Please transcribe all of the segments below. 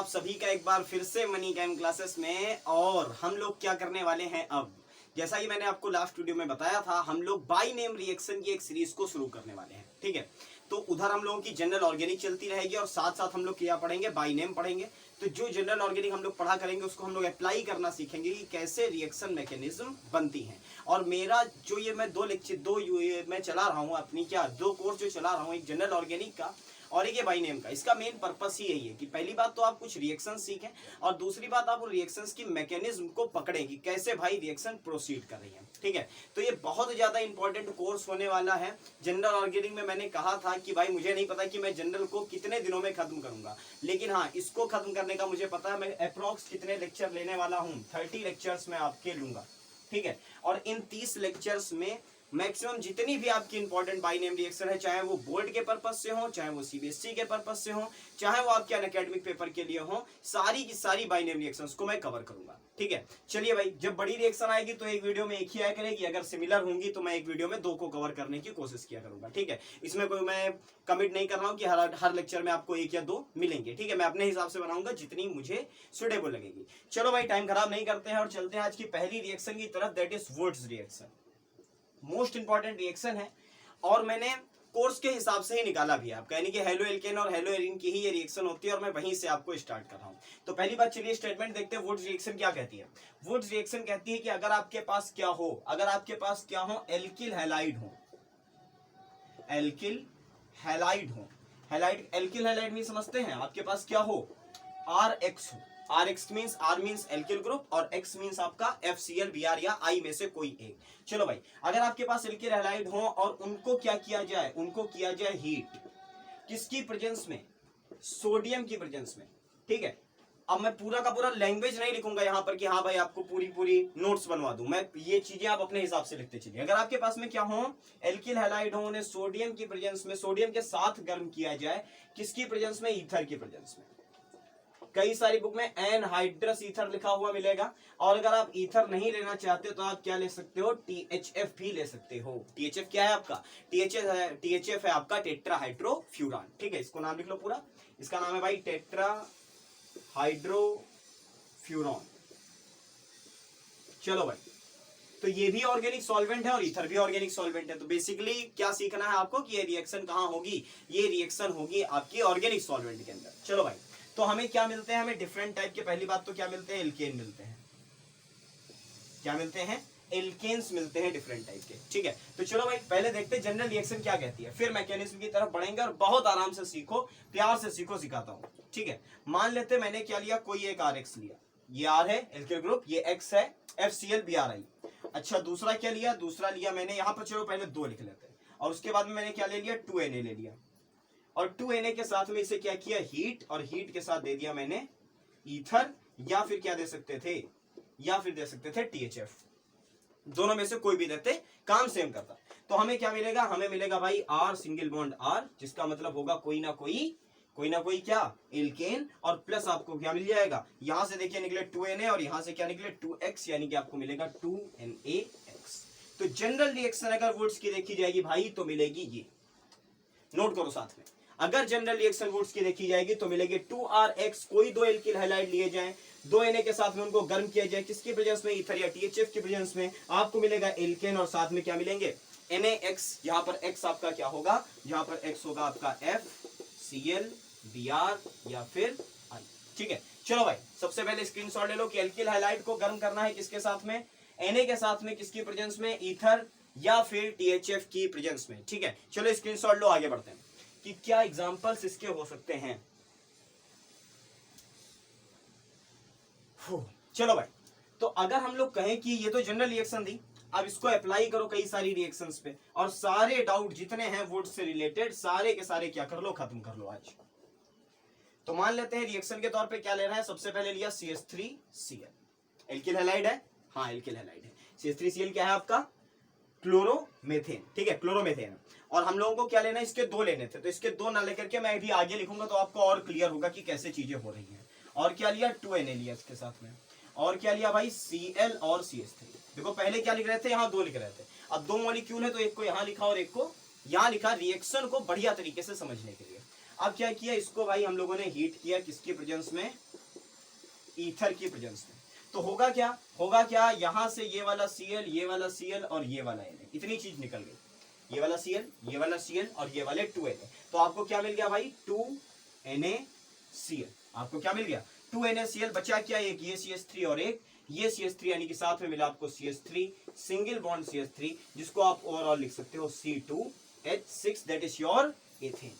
आप सभी का एक बार फिर से मनी गेम क्लासेस में। और हम लोग क्या करने वाले हैं अब, जैसा कि मैंने आपको लास्ट वीडियो में बताया था, हम लोग बाई नेम रिएक्शन की एक सीरीज को शुरू करने वाले हैं। ठीक है, तो उधर हम लोगों की जनरल ऑर्गेनिक चलती रहेगी और साथ साथ हम लोग क्या पढ़ेंगे, बाई नेम पढ़ेंगे। तो जो जनरल ऑर्गेनिक हम लोग पढ़ा करेंगे उसको हम लोग अप्लाई करना सीखेंगे कि कैसे रिएक्शन मैकेनिज्म बनती हैं। और मेरा जो ये मैं मैं चला रहा हूँ अपनी दो कोर्स जो चला रहा हूँ, एक जनरल ऑर्गेनिक का और एक ये बाई नेम का, इसका मेन पर्पस ही यही है कि पहली बात तो आप कुछ रिएक्शन सीखें और दूसरी बात आप उन रिएक्शंस की मैकेनिज्म को पकड़ें कि कैसे भाई रिएक्शन प्रोसीड कर रही है। ठीक है, तो ये बहुत ज्यादा इंपॉर्टेंट कोर्स होने वाला है। जनरल ऑर्गेनिक में मैंने कहा था कि भाई मुझे नहीं पता कि मैं जनरल को कितने दिनों में खत्म करूंगा, लेकिन हाँ, इसको खत्म करने का मुझे पता है। मैं अप्रॉक्स कितने लेक्चर लेने वाला हूँ, 30 लेक्चर्स में आपके लूंगा। ठीक है, और इन 30 लेक्चर्स में मैक्सिमम जितनी भी आपकी इंपॉर्टेंट बाई नेम रिएक्शन है, चाहे वो बोर्ड के पर्पस से हो, चाहे वो सीबीएसई के पर्पस से हो, चाहे वो आपके अनअकैडमिक पेपर के लिए हो, सारी की सारी बाई नेम रिएक्शंस को मैं कवर करूंगा। ठीक है, चलिए भाई, जब बड़ी रिएक्शन आएगी तो एक वीडियो में एक ही आया करेगी, अगर सिमिलर होंगी तो मैं एक वीडियो में दो को कवर करने की कोशिश किया करूंगा। ठीक है, इसमें कोई मैं कमिट नहीं कर रहा हूं कि हर लेक्चर में आपको एक या दो मिलेंगे। ठीक है, मैं अपने हिसाब से बनाऊंगा जितनी मुझे सुटेबल लगेगी। चलो भाई, टाइम खराब नहीं करते हैं और चलते हैं आज की पहली रिएक्शन की तरफ, that is Wurtz reaction. Most important reaction है और मैंने कोर्स के हिसाब से ही निकाला भी है आपका, यानी कि हेलो एल्केन और हेलो एरिन की ही ये रिएक्शन होती है और मैं वहीं से आपको स्टार्ट कर रहा हूं। तो पहली बात, चलिए स्टेटमेंट देखते हैं। वुड्स रिएक्शन क्या कहती है? वुड्स रिएक्शन कहती है कि अगर आपके पास क्या हो, एल्किल हैलाइड हो, एल्किल हैलाइड हो, हैलाइड, एल्किल हैलाइड में समझते हैं, आपके पास क्या हो, RX हो। RX means, R means alkyl group और X मींस आपका FCl, Br या I में से कोई एक। चलो भाई, अगर आपके पास एल्किल हैलाइड हो और उनको क्या किया जाए, उनको किया जाए हीट, किसकी प्रेजेंस में? सोडियम की प्रेजेंस में। ठीक है, अब मैं पूरा का पूरा लैंग्वेज नहीं लिखूंगा यहाँ पर कि हाँ भाई आपको पूरी नोट्स बनवा दूं, मैं ये चीजें आप अपने हिसाब से लिखते चलिए। अगर आपके पास में क्या हो, एल्किल हैलाइड हो, उन्हें सोडियम की प्रेजेंस में, सोडियम के साथ गर्म किया जाए, किसकी प्रेजेंस में? ईथर की प्रेजेंस में। कई सारी बुक में एनहाइड्रस ईथर लिखा हुआ मिलेगा, और अगर आप ईथर नहीं लेना चाहते तो आप क्या ले सकते हो, THF भी ले सकते हो। THF क्या है आपका? THF है आपका टेट्राहाइड्रोफ्यूरान। ठीक है, इसको नाम लिख लो पूरा, इसका नाम है भाई टेट्राहाइड्रोफ्यूरान। चलो भाई, तो ये भी ऑर्गेनिक सॉल्वेंट है और ईथर भी ऑर्गेनिक सॉल्वेंट है। तो बेसिकली क्या सीखना है आपको कि ये रिएक्शन कहां होगी, ये रिएक्शन होगी आपकी ऑर्गेनिक सॉल्वेंट के अंदर। चलो भाई, तो हमें क्या मिलते हैं, हमें डिफरेंट टाइप के, पहली बात तो क्या मिलते हैं, एल्केन मिलते हैं। क्या मिलते हैं? एल्केन्स मिलते हैं डिफरेंट टाइप के। ठीक है, तो चलो भाई पहले देखते हैं जनरल रिएक्शन क्या कहती है, फिर मैकेनिज्म की तरफ बढ़ेंगे और बहुत आराम से सीखो, प्यार से सीखो, सिखाता हूं। ठीक है, मान लेते मैंने क्या लिया, कोई एक RX लिया, ये R है एल्किल ग्रुप, ये X है FCl Bri। अच्छा, दूसरा क्या लिया, दूसरा लिया मैंने यहाँ पर, चलो पहले 2 लिख लेते हैं, और उसके बाद में मैंने क्या ले लिया, 2Na ले लिया, और 2Na के साथ में इसे क्या किया, हीट, और हीट के साथ दे दिया मैंने ईथर, या फिर क्या दे सकते थे, THF। दोनों में से कोई भी देते, काम सेम करता। तो हमें क्या मिलेगा, हमें मिलेगा भाई R सिंगल बॉन्ड R, जिसका मतलब होगा कोई ना कोई क्या, एल्केन, और प्लस आपको क्या मिल जाएगा, यहां से देखिए निकले 2Na और यहां से क्या निकले 2X, यानी कि आपको मिलेगा 2NaX। तो जनरल रिएक्शन अगर वुड्स की देखी जाएगी भाई तो मिलेगी ये, नोट करो साथ में, अगर जनरल रिएक्शन वुड्स की देखी जाएगी तो मिलेगी 2RX, कोई दो एल्किल हैलाइड लिए जाएं, 2Na के साथ में उनको गर्म किया जाए, किसकी प्रेजेंस में, ईथर या THF की प्रेजेंस में, आपको मिलेगा एल्केन, और साथ में क्या मिलेंगे, NaX। यहां पर X आपका क्या होगा, यहां पर X होगा आपका FCl Br या फिर I। ठीक है, चलो भाई सबसे पहले स्क्रीनशॉट ले लो कि एल्किल हैलाइड को गर्म करना है किसके साथ में, Na के साथ में, किसकी प्रेजेंस में, ईथर या फिर THF की प्रेजेंस में। ठीक है, चलो स्क्रीनशॉट लो, आगे बढ़ते हैं कि क्या एग्जांपल्स इसके हो सकते हैं। चलो भाई, तो अगर हम लोग कहें कि ये तो जनरल रिएक्शन थी, अब इसको अप्लाई करो कई सारी रिएक्शंस पे, और सारे डाउट जितने हैं वुड से रिलेटेड सारे के सारे क्या कर लो, खत्म कर लो आज। तो मान लेते हैं रिएक्शन के तौर पे क्या ले रहा है, सबसे पहले लिया CH3Cl, एल्किल हैलाइड है, हाँ एल्किल हैलाइड है। CH3Cl क्या है आपका, क्लोरोमेथेन। ठीक है, क्लोरोमेथेन, और हम लोगों को क्या लेना है, इसके 2 लेने थे, तो इसके 2 ना लेकर के मैं भी आगे लिखूंगा तो आपको और क्लियर होगा कि कैसे चीजें हो रही हैं। और क्या लिया, 2Na लिया इसके साथ में, और क्या लिया भाई, Cl और CH3। देखो पहले क्या लिख रहे थे, यहाँ 2 लिख रहे थे, अब 2 मॉलिक्यूल है तो एक को यहाँ लिखा और एक को यहाँ लिखा, रिएक्शन को बढ़िया तरीके से समझने के लिए। अब क्या किया, इसको भाई हम लोगों ने हीट किया, किसकी प्रेजेंस में, ईथर की प्रेजेंस में। तो होगा क्या, यहां से ये वाला Cl, ये वाला Cl और ये वाला Na, इतनी चीज निकल गई। ये वाला Cl, ये वाला Cl और ये वाले 2Na। तो आपको क्या मिल गया भाई, 2NaCl। आपको क्या मिल गया, 2NaCl। बचा क्या, एक ये CH3 और एक ये CH3, यानी कि साथ में मिला आपको CH3, सिंगल बॉन्ड CH3, जिसको आप ओवरऑल लिख सकते हो C2H6, that is your ethane.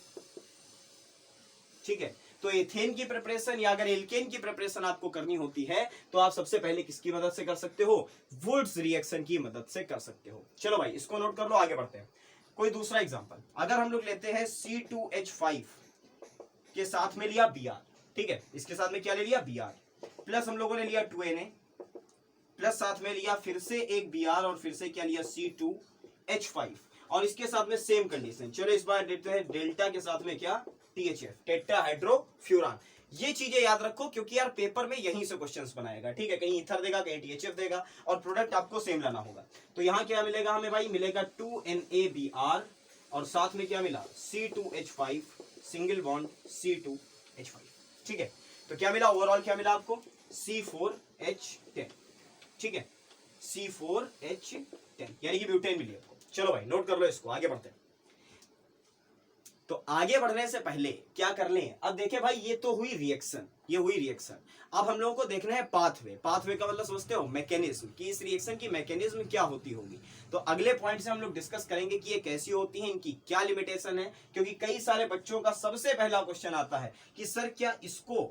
ठीक है, तो एथेन की प्रिपरेशन या अगर एल्केन की प्रिपरेशन आपको करनी होती है तो आप सबसे पहले किसकी मदद से कर सकते हो, वुड्स रिएक्शन की मदद से कर सकते हो। चलो भाई इसको नोट कर लो, आगे बढ़ते हैं। कोई दूसरा एग्जांपल, अगर हम लोग लेते हैं C2H5 के साथ में लिया Br, ठीक है, इसके साथ में क्या ले लिया, Br, प्लस हम लोगों ने लिया 2Na, प्लस साथ में लिया फिर से एक Br और फिर से क्या लिया C2H5, और इसके साथ में सेम कंडीशन। चलो इस बार देते हैं डेल्टा के साथ में क्या, THF, टेट्राहाइड्रोफ्यूरान। ये चीजें याद रखो क्योंकि यार पेपर में यहीं से क्वेश्चंस बनाएगा। ठीक है, कहीं ईथर देगा, कहीं THF देगा, और प्रोडक्ट आपको सेम लाना होगा। तो यहाँ क्या मिलेगा हमें भाई, मिलेगा 2NaBr और साथ में क्या मिला C2H5, सिंगल बॉन्ड C2H5। ठीक है, तो क्या मिला ओवरऑल, क्या मिला आपको C4H10। ठीक है, C4H10 यानी कि ब्यूटेन मिली आपको। चलो भाई नोट कर लो इसको, आगे बढ़ते हैं। तो आगे बढ़ने से पहले क्या कर लें, अब देखें भाई ये तो हुई रिएक्शन, ये हुई रिएक्शन। अब हम लोगों को देखना है पाथवे। पाथवे का मतलब समझते हो, मैकेनिज्म, कि इस रिएक्शन की मैकेनिज्म क्या होती होगी। तो अगले पॉइंट से हम लोग डिस्कस करेंगे कि ये कैसी होती है, इनकी क्या लिमिटेशन है। क्योंकि कई सारे बच्चों का सबसे पहला क्वेश्चन आता है कि सर क्या इसको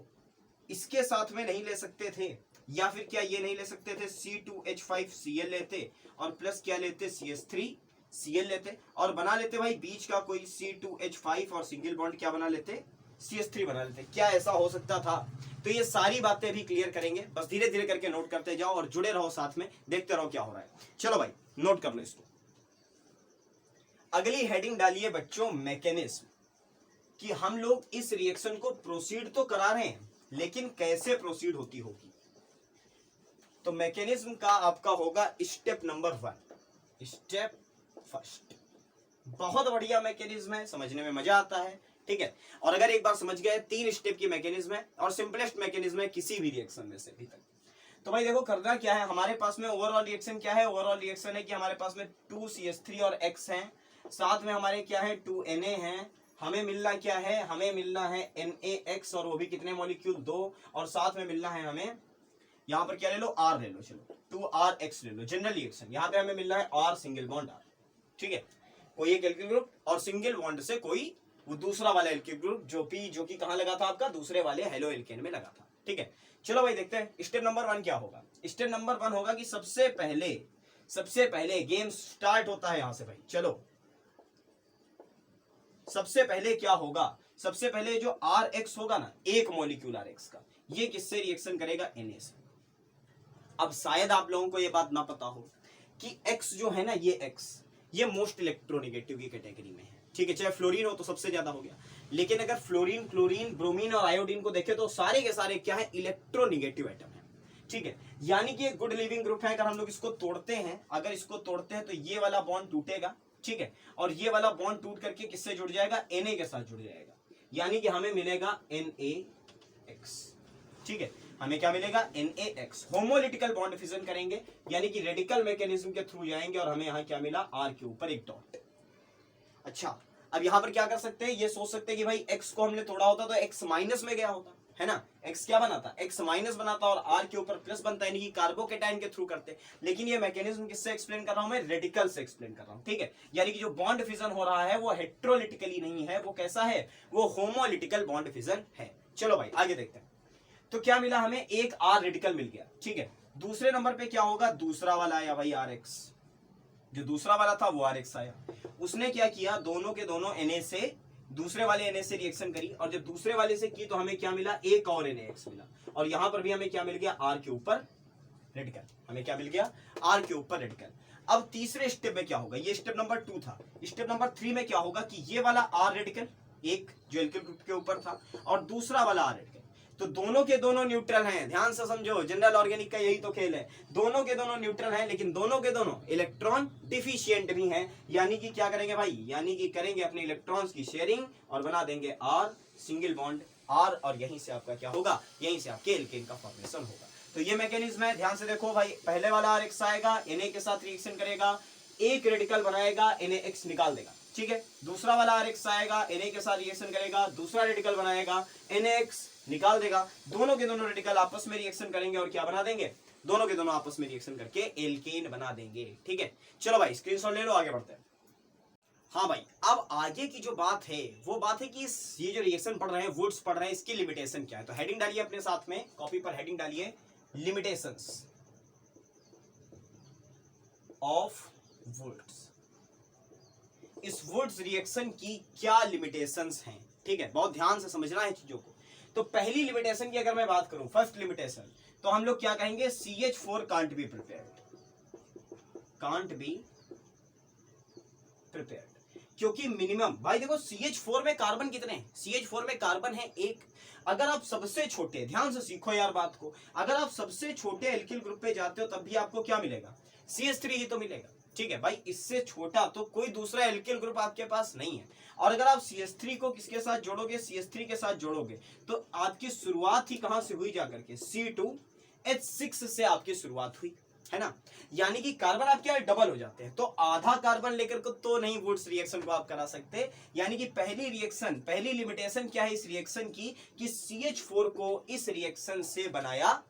इसके साथ में नहीं ले सकते थे, या फिर क्या ये नहीं ले सकते थे, C2H5Cl लेते और प्लस क्या लेते, CH3Cl लेते और बना लेते भाई बीच का कोई C2H5 और सिंगल बॉन्ड क्या बना लेते, CH3 बना लेते। क्या ऐसा हो सकता था? तो ये सारी बातें भी क्लियर करेंगे, बस धीरे धीरे करके नोट करते जाओ और जुड़े रहो साथ में, देखते रहो क्या हो रहा है। चलो भाई नोट कर लो इसको। अगली हेडिंग डालिए बच्चों मैकेनिज्म, कि हम लोग इस रिएक्शन को प्रोसीड तो करा रहे हैं लेकिन कैसे प्रोसीड होती होगी। तो मैकेनिज्म का आपका होगा स्टेप नंबर 1, स्टेप फर्स्ट। बहुत बढ़िया मैकेनिज्म है, समझने में मजा आता है। ठीक है, और अगर एक बार समझ गए 3 स्टेप की मैकेनिज्म है और सिंपलेस्ट मैकेनिज्म है किसी भी रिएक्शन में से अभी तक। तो भाई देखो करना क्या है, हमारे पास में ओवरऑल रिएक्शन क्या है, ओवरऑल रिएक्शन है कि हमारे पास में 2CH3 और X है, साथ में हमारे क्या है 2Na है। हमें मिलना क्या है, हमें मिलना है NaX और वो भी कितने मॉलिक्यूल, 2, और साथ में मिलना है हमें यहां पर क्या ले लो, R ले लो, चलो 2RX ले लो, जनरल रिएक्शन। यहां पे हमें मिलना है R सिंगल बॉन्ड R। ठीक है, कोई एक एल्किल ग्रुप और सिंगल बॉन्ड से कोई वो दूसरा वाला एल्किल ग्रुप जो कि कहां लगा था आपका, दूसरे वाले हेलो एल्केन में लगा था। ठीक है, चलो भाई देखते हैं स्टेप नंबर 1 क्या होगा। स्टेप नंबर 1 होगा कि सबसे पहले गेम स्टार्ट होता है यहां से भाई। चलो सबसे पहले क्या होगा, सबसे पहले जो RX होगा ना, एक मॉलिक्यूल RX का, ये किससे रिएक्शन करेगा, Na से। अब शायद आप लोगों को ये बात ना पता हो कि X जो है ना, ये X ये मोस्ट इलेक्ट्रोनेगेटिव की कैटेगरी में है। ठीक है, चाहे फ्लोरीन हो तो सबसे ज्यादा हो गया, लेकिन अगर फ्लोरीन, क्लोरीन, ब्रोमीन और आयोडीन को देखें तो सारे के सारे क्या है, इलेक्ट्रोनेगेटिव आइटम है। ठीक है, यानी कि एक गुड लिविंग ग्रुप है। अगर हम लोग इसको तोड़ते हैं, अगर इसको तोड़ते हैं तो ये वाला बॉन्ड टूटेगा। ठीक है, और ये वाला बॉन्ड टूट करके किससे जुड़ जाएगा, Na के साथ जुड़ जाएगा, यानी कि हमें मिलेगा NaX। ठीक है, हमें क्या मिलेगा, NaX। होमोलिटिकल बॉन्ड फिजन करेंगे यानी कि रेडिकल मैकेनिज्म के थ्रू जाएंगे और हमें यहाँ क्या मिला, R के ऊपर एक डॉट। अच्छा, अब यहाँ पर क्या कर सकते हैं, ये सोच सकते हैं कि भाई X को हमने तोड़ा होता तो X माइनस में गया होता, है ना, X क्या बनाता, X माइनस बनाता और R के ऊपर प्लस बनता, यानी कि कार्बोकेटाइन के थ्रू करते। लेकिन ये मैकेनिज्म किससे एक्सप्लेन कर रहा हूं मैं, रेडिकल से एक्सप्लेन कर रहा हूं। ठीक है, यानी कि जो बॉन्ड फिजन हो रहा है वो हेट्रोलिटिकली नहीं है, वो कैसा है, वो होमोलिटिकल बॉन्ड फिजन है। चलो भाई आगे देखते हैं। तो क्या मिला हमें, एक R रेडिकल मिल गया। ठीक है, दूसरे नंबर पे क्या होगा, दूसरा वाला आया भाई RX, जो दूसरा वाला था वो RX आया। उसने क्या किया, दोनों के दोनों Na से, दूसरे वाले Na से रिएक्शन करी, और जब दूसरे वाले से की तो हमें क्या मिला, एक और NaX मिला, और यहां पर भी हमें क्या मिल गया, R के ऊपर रेडिकल। हमें क्या मिल गया, R के ऊपर रेडिकल। अब तीसरे स्टेप में क्या होगा, ये स्टेप नंबर 2 था। स्टेप नंबर 3 में क्या होगा कि ये वाला R रेडिकल, एक जो एल्किल ग्रुप के ऊपर था, और दूसरा वाला R रेडिकल, तो दोनों के दोनों न्यूट्रल हैं। ध्यान से समझो, जनरल ऑर्गेनिक का यही तो खेल है, दोनों के दोनों न्यूट्रल हैं, लेकिन दोनों के दोनों इलेक्ट्रॉन डिफिशिएंट भी हैं। यानी कि क्या करेंगे भाई, यानी कि करेंगे अपने इलेक्ट्रॉन्स की शेयरिंग और बना देंगे R सिंगल बॉन्ड R और यहीं से आपका क्या होगा, यहीं से आपके एल्केन का फॉर्मेशन होगा। तो ये मैकेनिज्म है, ध्यान से देखो भाई। पहले वाला RX आएगा, Na के साथ रिएक्शन करेगा, एक रेडिकल बनाएगा, NaX निकाल देगा, ठीक है। दूसरा वाला RX आएगा, Na के साथ रिएक्शन करेगा, दूसरा रेडिकल बनाएगा, NaX निकाल देगा, दोनों के दोनों रेडिकल आपस में रिएक्शन करेंगे और क्या बना देंगे, दोनों के दोनों आपस में रिएक्शन करके एल्केन बना देंगे, ठीक है। चलो भाई स्क्रीनशॉट ले लो, आगे बढ़ते हैं। हाँ भाई, अब आगे की जो बात है वो बात है कि ये जो रिएक्शन पढ़ रहे हैं, वुड्स पढ़ रहे हैं, इसकी लिमिटेशन क्या है। तो हेडिंग डालिए अपने साथ में, कॉपी पर हेडिंग डालिए, लिमिटेशंस ऑफ वुड्स। इस वुड्स रिएक्शन की क्या लिमिटेशंस हैं, ठीक है, बहुत ध्यान से समझना है चीजों को। तो पहली लिमिटेशन की अगर मैं बात करूं, फर्स्ट लिमिटेशन, तो हम लोग क्या कहेंगे, CH4 can't be prepared, can't be prepared. क्योंकि मिनिमम भाई देखो, CH4 में कार्बन कितने हैं, CH4 में कार्बन है एक। अगर आप सबसे छोटे, ध्यान से सीखो यार बात को, अगर आप सबसे छोटे एल्किल ग्रुप पे जाते हो तब भी आपको क्या मिलेगा, CH3 ही तो मिलेगा, ठीक है भाई। इससे छोटा तो कोई दूसरा एल्किल ग्रुप आपके पास नहीं है। और अगर आप CH3 को किसके साथ जोड़ोगे, CH3 के साथ जोड़ोगे, तो आपकी शुरुआत ही कहां से हुई, जाकर के C2H6 से आपकी शुरुआत हुई, है ना। यानी कि कार्बन आपके डबल हो जाते हैं। तो आधा कार्बन लेकर को तो नहीं वुड्स रिएक्शन को आप करा सकते। यानी कि पहली रिएक्शन, पहली लिमिटेशन क्या है इस रिएक्शन की, कि CH4 को इस रिएक्शन से बनाया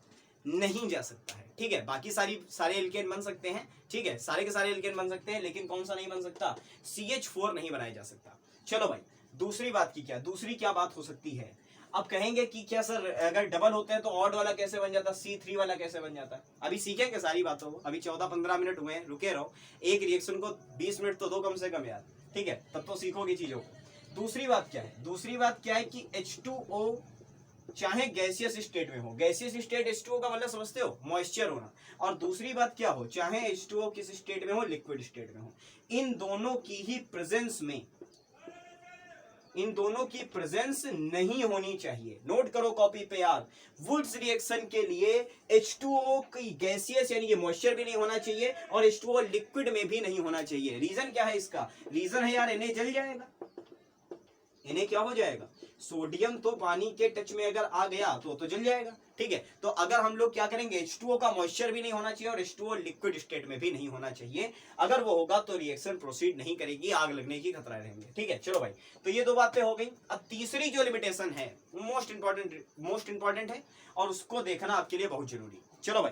नहीं जा सकता है, ठीक है। बाकी सारे एल्केन बन सकते हैं, ठीक है, सारे के सारे एल्केन बन सकते हैं, लेकिन कौन सा नहीं बन सकता, CH4 नहीं बनाया जा सकता। चलो भाई, दूसरी बात की क्या, दूसरी क्या बात हो सकती है। अब कहेंगे कि क्या सर अगर डबल होते हैं तो ऑड वाला कैसे बन जाता, C3 वाला कैसे बन जाता है। अभी सीखेंगे सारी बातों को, अभी 14-15 मिनट हुए हैं, रुके रहो। एक रिएक्शन को 20 मिनट तो दो कम से कम यार, ठीक है, तब तो सीखोगे चीजों को। दूसरी बात क्या है, दूसरी बात क्या है कि H2O चाहे गैसियस स्टेट में हो, गैसियस स्टेट H2O का मतलब समझते हो, मॉइस्चर होना। और दूसरी बात क्या हो, चाहे H2O किस स्टेट में हो, लिक्विड स्टेट में हो, इन दोनों की ही प्रेजेंस में, इन दोनों की प्रेजेंस नहीं होनी चाहिए। नोट करो कॉपी पे यार, वुड्स रिएक्शन के लिए H2O की गैसियस यानी कि मॉइस्चर भी नहीं होना चाहिए और H2O लिक्विड में भी नहीं होना चाहिए। रीजन क्या है इसका, रीजन है यार Na जल जाएगा, Na क्या हो जाएगा, सोडियम तो पानी के टच में अगर आ गया तो जल जाएगा, ठीक है। तो अगर हम लोग क्या करेंगे, H2O का मॉइस्चर भी नहीं होना चाहिए और H2O लिक्विड स्टेट में भी नहीं होना चाहिए। अगर वो होगा तो रिएक्शन प्रोसीड नहीं करेगी, आग लगने की खतरा रहेंगे, ठीक है। चलो भाई, तो ये दो बातें हो गई। अब तीसरी जो लिमिटेशन है मोस्ट इंपॉर्टेंट है और उसको देखना आपके लिए बहुत जरूरी। चलो भाई,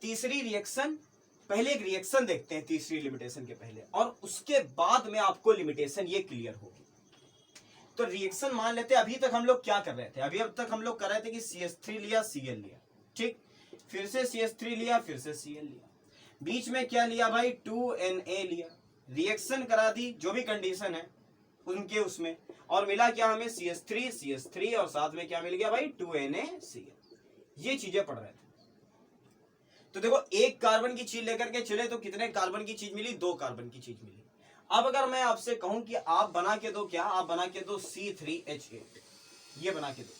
तीसरी रिएक्शन, पहले एक रिएक्शन देखते हैं तीसरी लिमिटेशन के पहले, और उसके बाद में आपको लिमिटेशन ये क्लियर होगी। तो रिएक्शन मान लेते हैं, अभी तक हम लोग क्या कर रहे थे, अब तक हम लोग कर रहे थे कि CH3 लिया, Cl लिया, ठीक, फिर से CH3 लिया, फिर से Cl लिया, बीच में क्या लिया भाई, 2Na लिया, रिएक्शन करा दी जो भी कंडीशन है उनके उसमें, और मिला क्या हमें, CH3 और साथ में क्या मिल गया भाई, 2NaCl। ये चीजें पढ़ रहे थे। तो देखो, एक कार्बन की चीज लेकर के चले तो कितने कार्बन की चीज मिली, 2 कार्बन की चीज मिली। अब अगर मैं आपसे कहूं कि आप बना के दो, क्या आप बना के दो, C3H8, ये बना के दो,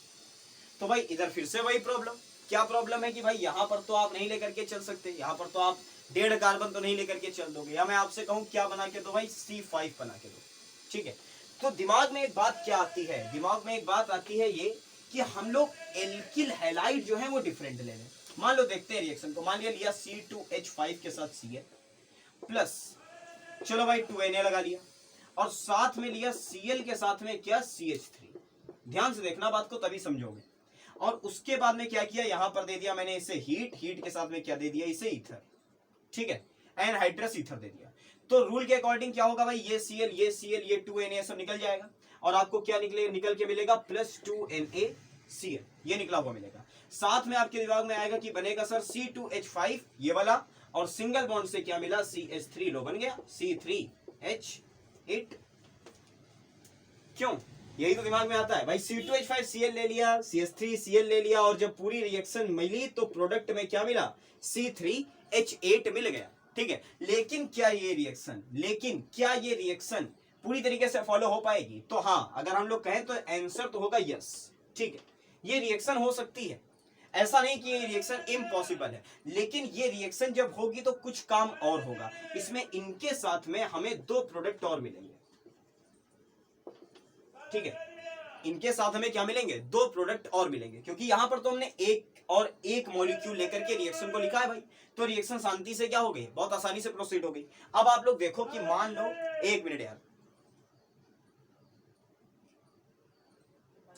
तो भाई इधर फिर से वही प्रॉब्लम। क्या प्रॉब्लम है कि भाई यहां पर तो आप नहीं लेकर के चल सकते, यहां पर तो आप 1.5 कार्बन तो नहीं लेकर के चल दोगे। या मैं आपसे कहूं क्या बना के दो भाई, C5 बना के दो, ठीक है। तो दिमाग में एक बात क्या आती है, दिमाग में एक बात आती है ये कि हम लोग एल्किल हैलाइड जो है वो डिफरेंट ले लें। मान लो देखते हैं रिएक्शन को, मान लिया C2H5 के साथ Cl प्लस, चलो भाई 2Na लगा लिया, और साथ में लिया Cl के साथ में क्या, CH3। ध्यान से देखना बात को, तभी समझोगे। और उसके बाद में क्या किया, यहां पर दे दिया मैंने इसे हीट, हीट के साथ में क्या दे दिया, इसे ईथर, ठीक है, एनहाइड्रस ईथर दे दिया। तो रूल के अकॉर्डिंग क्या होगा भाई, ये Cl, ये 2Na सब निकल जाएगा, और आपको क्या निकल के मिलेगा, प्लस 2NaCl, ये निकला हुआ मिलेगा। साथ में आपके दिमाग में आएगा कि बनेगा सर C2H5 ये वाला, और सिंगल बॉन्ड से क्या मिला, CH3 लो बन गया C3H8। क्यों, यही तो दिमाग में आता है भाई। C2H5 Cl ले लिया, CH3 Cl ले लिया, और जब पूरी रिएक्शन मिली तो प्रोडक्ट में क्या मिला, C3H8 मिल गया, ठीक है। लेकिन क्या ये रिएक्शन पूरी तरीके से फॉलो हो पाएगी, तो हाँ, अगर हम लोग कहें तो आंसर तो होगा यस, ठीक है, ये रिएक्शन हो सकती है। ऐसा नहीं कि ये रिएक्शन इम्पॉसिबल है, लेकिन ये रिएक्शन जब होगी तो कुछ काम और होगा इसमें, इनके साथ में हमें 2 प्रोडक्ट और मिलेंगे, ठीक है। इनके साथ हमें क्या मिलेंगे, 2 प्रोडक्ट और मिलेंगे, क्योंकि यहां पर तो हमने एक मॉलिक्यूल लेकर के रिएक्शन को लिखा है भाई, तो रिएक्शन शांति से क्या हो गई, बहुत आसानी से प्रोसीड हो गई। अब आप लोग देखो कि मान लो, 1 मिनट यार,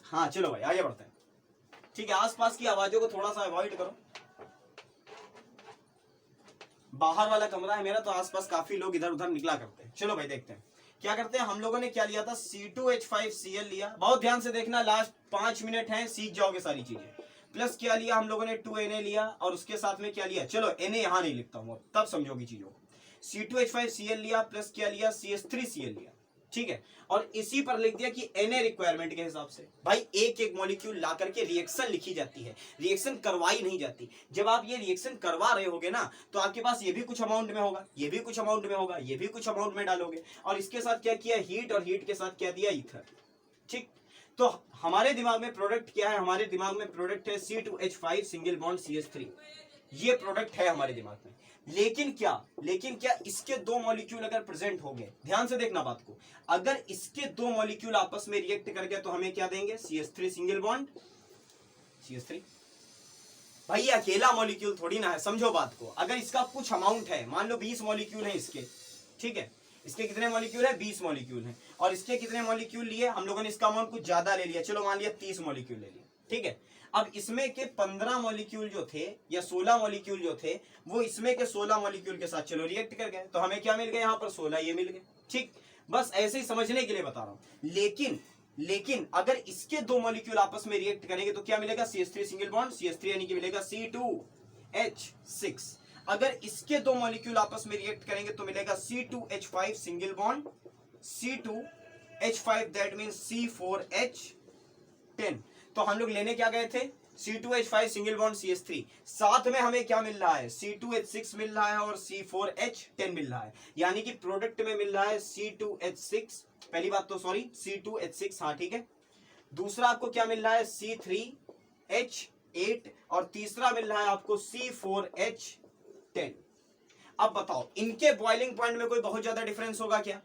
हाँ चलो भाई आगे बढ़ते हैं। ठीक है, आसपास की आवाजों को थोड़ा सा अवॉइड करो, बाहर वाला कमरा है मेरा, तो आसपास काफी लोग इधर उधर निकला करते हैं। चलो भाई देखते हैं क्या करते हैं। हम लोगों ने क्या लिया था, C2H5Cl लिया, बहुत ध्यान से देखना, लास्ट 5 मिनट है, सीख जाओगे सारी चीजें। प्लस क्या लिया हम लोगों ने, 2Na लिया, और उसके साथ में क्या लिया, चलो Na यहां नहीं लिखता हूं, तब समझोगी चीजों को। C2H5Cl लिया, प्लस क्या लिया, CH3Cl लिया, ठीक है, और इसी पर लिख दिया कि Na रिक्वायरमेंट के हिसाब से भाई एक एक मॉलिक्यूल ला करके रिएक्शन लिखी जाती है, रिएक्शन करवाई नहीं जाती। जब आप ये रिएक्शन करवा रहे होगे ना, तो आपके पास ये भी कुछ अमाउंट में होगा, ये भी कुछ अमाउंट में होगा, ये भी कुछ अमाउंट में डालोगे, और इसके साथ क्या किया, हीट, और हीट के साथ क्या दिया, ईथर। ठीक, तो हमारे दिमाग में प्रोडक्ट क्या है, हमारे दिमाग में प्रोडक्ट है C2H5 सिंगल बॉन्ड CH3, ये प्रोडक्ट है हमारे दिमाग में। लेकिन क्या इसके 2 मॉलिक्यूल अगर प्रेजेंट हो गए, ध्यान से देखना बात को, अगर इसके 2 मॉलिक्यूल आपस में रिएक्ट कर गए तो हमें क्या देंगे, CH3 सिंगल बॉन्ड CH3। भाई ये अकेला मॉलिक्यूल थोड़ी ना है, समझो बात को। अगर इसका कुछ अमाउंट है, मान लो 20 मॉलिक्यूल है इसके, ठीक है, इसके कितने मॉलिक्यूल है, 20 मॉलिक्यूल है, और इसके कितने मॉलिक्यूल लिए हम लोगों ने, इसका अमाउंट कुछ ज्यादा ले लिया, चलो मान लिया 30 मॉलिक्यूल ले लिया, ठीक है। अब इसमें के 15 मॉलिक्यूल जो थे या 16 मॉलिक्यूल जो थे, वो इसमें के 16 मॉलिक्यूल के साथ चलो रिएक्ट कर गए, तो हमें क्या मिल गया, यहाँ पर 16 ये मिल गए। ठीक, बस ऐसे ही समझने के लिए बता रहा हूं। लेकिन अगर इसके 2 मॉलिक्यूल आपस में रिएक्ट करेंगे तो क्या मिलेगा, CH3 सिंगल बॉन्ड CH3, यानी कि मिलेगा C2H6। अगर इसके 2 मॉलिक्यूल आपस में रिएक्ट करेंगे तो मिलेगा C2H5 single bond C2H5, that mean C4H10। तो हम लोग लेने क्या गए थे, C2H5 सिंगल बॉन्ड CH3, साथ में हमें क्या मिल रहा है, C2H6 मिल रहा है और C4H10 मिल रहा है, यानी कि प्रोडक्ट में मिल रहा है C2H6, पहली बात तो सॉरी C2H6, हाँ ठीक है। दूसरा आपको क्या मिल रहा है, C3H8, और तीसरा मिल रहा है आपको C4H10। अब बताओ इनके बॉइलिंग पॉइंट में कोई बहुत ज्यादा डिफरेंस होगा क्या,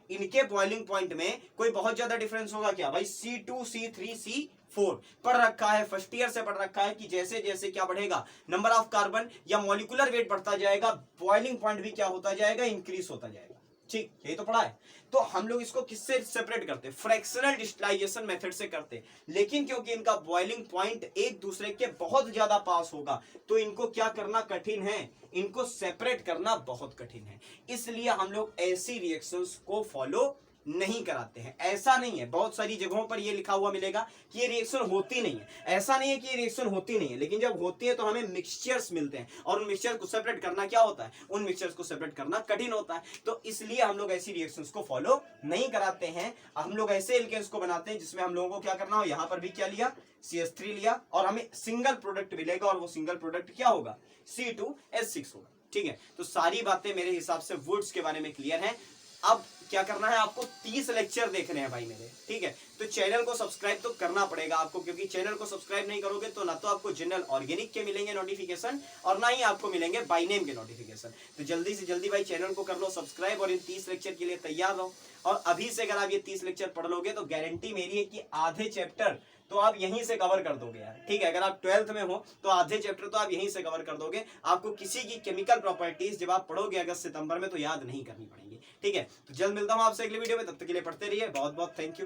इनके बॉइलिंग पॉइंट में कोई बहुत ज्यादा डिफरेंस होगा क्या भाई, C2 C3 C4 पढ़ रखा है, फर्स्ट ईयर से पढ़ रखा है कि जैसे जैसे क्या बढ़ेगा, नंबर ऑफ कार्बन या मॉलिक्यूलर वेट बढ़ता जाएगा, बॉइलिंग पॉइंट भी क्या होता जाएगा, इंक्रीज होता जाएगा। ठीक, यही तो पढ़ा है। तो हम लोग इसको किससे सेपरेट करते, फ्रैक्शनल डिस्टिलाइजेशन मेथड से करते, लेकिन क्योंकि इनका बॉइलिंग पॉइंट एक दूसरे के बहुत ज्यादा पास होगा, तो इनको क्या करना कठिन है, इनको सेपरेट करना बहुत कठिन है, इसलिए हम लोग ऐसी रिएक्शंस को फॉलो नहीं कराते हैं। ऐसा नहीं है, बहुत सारी जगहों पर ये लिखा हुआ मिलेगा कि ये रिएक्शन होती नहीं है, ऐसा नहीं है कि ये रिएक्शन होती नहीं है, लेकिन जब होती है तो हमें मिक्सचर्स मिलते हैं, और उन मिक्सचर को सेपरेट करना क्या होता है, उन मिक्सचर्स को सेपरेट करना कठिन होता है, तो इसलिए हम लोग ऐसी रिएक्शंस को फॉलो नहीं कराते हैं। हम लोग ऐसे एल्केन्स को बनाते हैं जिसमें हम लोगों को क्या करना हो, यहाँ पर भी क्या लिया, CH3 लिया, और हमें सिंगल प्रोडक्ट मिलेगा, और वो सिंगल प्रोडक्ट क्या होगा, C2H6 होगा। ठीक है, तो सारी बातें मेरे हिसाब से वुड्स के बारे में क्लियर है। अब क्या करना है आपको, 30 लेक्चर देखने हैं भाई मेरे, ठीक है, तो चैनल को सब्सक्राइब तो करना पड़ेगा आपको, क्योंकि चैनल को सब्सक्राइब नहीं करोगे तो ना तो आपको जनरल ऑर्गेनिक के मिलेंगे नोटिफिकेशन, और ना ही आपको मिलेंगे बाय नेम के नोटिफिकेशन। तो जल्दी से जल्दी भाई चैनल को कर लो सब्सक्राइब, और इन 30 लेक्चर के लिए तैयार रहो। और अभी से अगर आप ये 30 लेक्चर पढ़ लोगे तो गारंटी मेरी है कि आधे चैप्टर तो आप यहीं से कवर कर दोगे यार। ठीक है, अगर आप 12th में हो तो आधे चैप्टर तो आप यहीं से कवर कर दोगे। आपको किसी की केमिकल प्रॉपर्टीज जब आप पढ़ोगे अगस्त सितंबर में तो याद नहीं करनी पड़ेगी। ठीक है, तो जल्द मिलता हूं आपसे अगली वीडियो में, तब तक के लिए पढ़ते रहिए। बहुत बहुत थैंक यू।